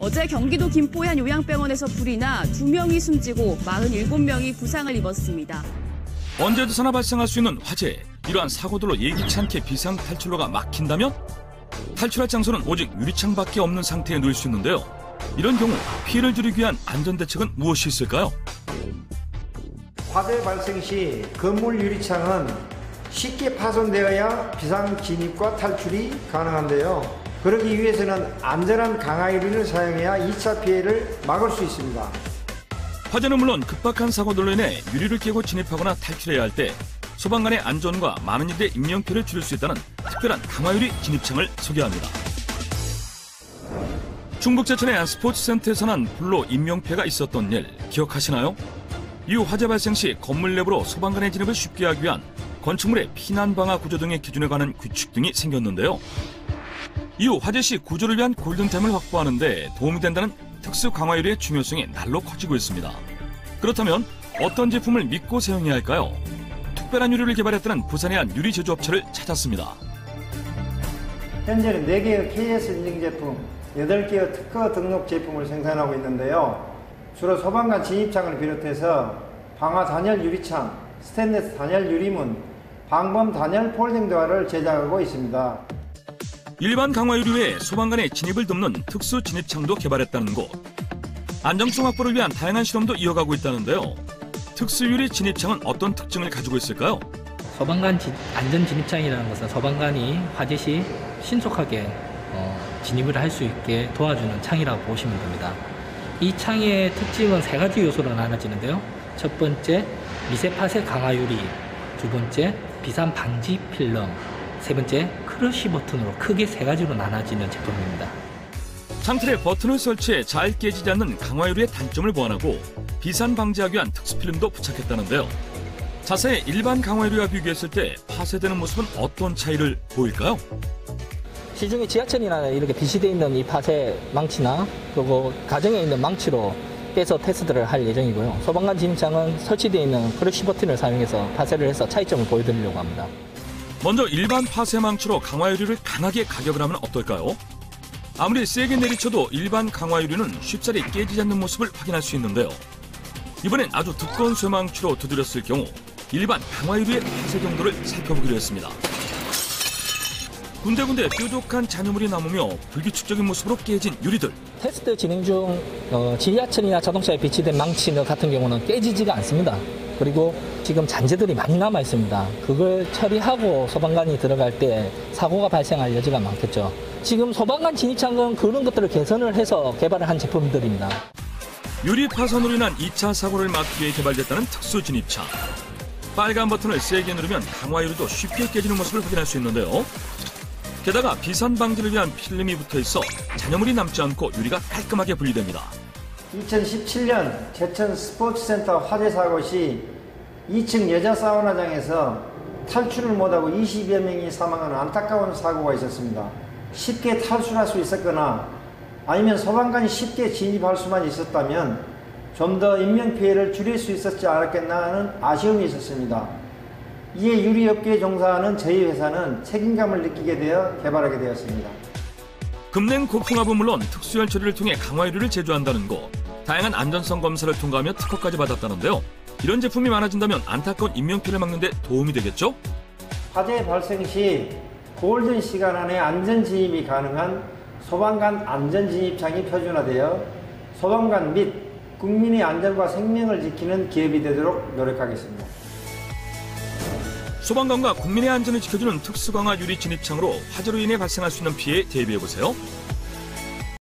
어제 경기도 김포의 한 요양병원에서 불이 나 2명이 숨지고 47명이 부상을 입었습니다. 언제 어디서나 발생할 수 있는 화재. 이러한 사고들로 예기치 않게 비상탈출로가 막힌다면 탈출할 장소는 오직 유리창밖에 없는 상태에 놓일 수 있는데요. 이런 경우 피해를 줄이기 위한 안전대책은 무엇이 있을까요? 화재 발생 시 건물 유리창은 쉽게 파손되어야 비상 진입과 탈출이 가능한데요. 그러기 위해서는 안전한 강화유리를 사용해야 2차 피해를 막을 수 있습니다. 화재는 물론 급박한 사고들로 인해 유리를 깨고 진입하거나 탈출해야 할 때 소방관의 안전과 많은 이들의 인명피해를 줄일 수 있다는 특별한 강화유리 진입창을 소개합니다. 충북 제천의 한 스포츠센터에서 난 불로 인명피해가 있었던 일 기억하시나요? 이후 화재 발생 시 건물 내부로 소방관의 진입을 쉽게 하기 위한 건축물의 피난방화 구조 등의 기준에 관한 규칙 등이 생겼는데요. 이후 화재 시 구조를 위한 골든타임을 확보하는 데 도움이 된다는 특수 강화유리의 중요성이 날로 커지고 있습니다. 그렇다면 어떤 제품을 믿고 사용해야 할까요? 특별한 유리를 개발했다는 부산의 한 유리 제조업체를 찾았습니다. 현재는 4개의 KS 인증 제품, 8개의 특허 등록 제품을 생산하고 있는데요. 주로 소방관 진입창을 비롯해서 방화 단열 유리창, 스테인리스 단열 유리문, 방범 단열 폴딩 도어를 제작하고 있습니다. 일반 강화유리 외에 소방관의 진입을 돕는 특수 진입창도 개발했다는 곳. 안정성 확보를 위한 다양한 실험도 이어가고 있다는데요. 특수유리 진입창은 어떤 특징을 가지고 있을까요? 소방관 안전 진입창이라는 것은 소방관이 화재 시 신속하게 진입을 할 수 있게 도와주는 창이라고 보시면 됩니다. 이 창의 특징은 3가지 요소로 나눠지는데요. 첫 번째, 미세파쇄 강화유리, 두 번째, 비산 방지 필름, 세 번째, 크러쉬 버튼으로 크게 3가지로 나눠지는 제품입니다. 창틀에 버튼을 설치해 잘 깨지지 않는 강화유리의 단점을 보완하고 비산 방지하기 위한 특수필름도 부착했다는데요. 자세히 일반 강화유리와 비교했을 때 파쇄되는 모습은 어떤 차이를 보일까요? 시중에 지하철이나 이렇게 비치되어 있는 이 파쇄 망치나 그리고 가정에 있는 망치로 빼서 테스트를 할 예정이고요. 소방관 진입창은 설치되어 있는 크러쉬 버튼을 사용해서 파쇄를 해서 차이점을 보여드리려고 합니다. 먼저 일반 파쇄 망치로 강화유리를 강하게 가격을 하면 어떨까요? 아무리 세게 내리쳐도 일반 강화유리는 쉽사리 깨지지 않는 모습을 확인할 수 있는데요. 이번엔 아주 두꺼운 쇠망치로 두드렸을 경우 일반 강화유리의 파쇄 정도를 살펴보기로 했습니다. 군데군데 뾰족한 잔여물이 남으며 불규칙적인 모습으로 깨진 유리들. 테스트 진행 중 지하철이나 자동차에 비치된 망치 같은 경우는 깨지지가 않습니다. 그리고 지금 잔재들이 많이 남아 있습니다. 그걸 처리하고 소방관이 들어갈 때 사고가 발생할 여지가 많겠죠. 지금 소방관 진입창은 그런 것들을 개선을 해서 개발을 한 제품들입니다. 유리 파손으로 인한 2차 사고를 막기 위해 개발됐다는 특수 진입창. 빨간 버튼을 세게 누르면 강화유리도 쉽게 깨지는 모습을 확인할 수 있는데요. 게다가 비산 방지를 위한 필름이 붙어 있어 잔여물이 남지 않고 유리가 깔끔하게 분리됩니다. 2017년 제천 스포츠센터 화재 사고 시 2층 여자 사우나장에서 탈출을 못하고 20여 명이 사망하는 안타까운 사고가 있었습니다. 쉽게 탈출할 수 있었거나 아니면 소방관이 쉽게 진입할 수만 있었다면 좀 더 인명피해를 줄일 수 있었지 않았겠나 하는 아쉬움이 있었습니다. 이에 유리업계에 종사하는 저희 회사는 책임감을 느끼게 되어 개발하게 되었습니다. 급냉 고풍압은 물론 특수열 처리를 통해 강화유리를 제조한다는 곳. 다양한 안전성 검사를 통과하며 특허까지 받았다는데요. 이런 제품이 많아진다면 안타까운 인명피해를 막는 데 도움이 되겠죠? 화재 발생 시 골든 시간 안에 안전 진입이 가능한 소방관 안전 진입창이 표준화되어 소방관 및 국민의 안전과 생명을 지키는 기업이 되도록 노력하겠습니다. 소방관과 국민의 안전을 지켜주는 특수강화 유리 진입창으로 화재로 인해 발생할 수 있는 피해에 대비해보세요.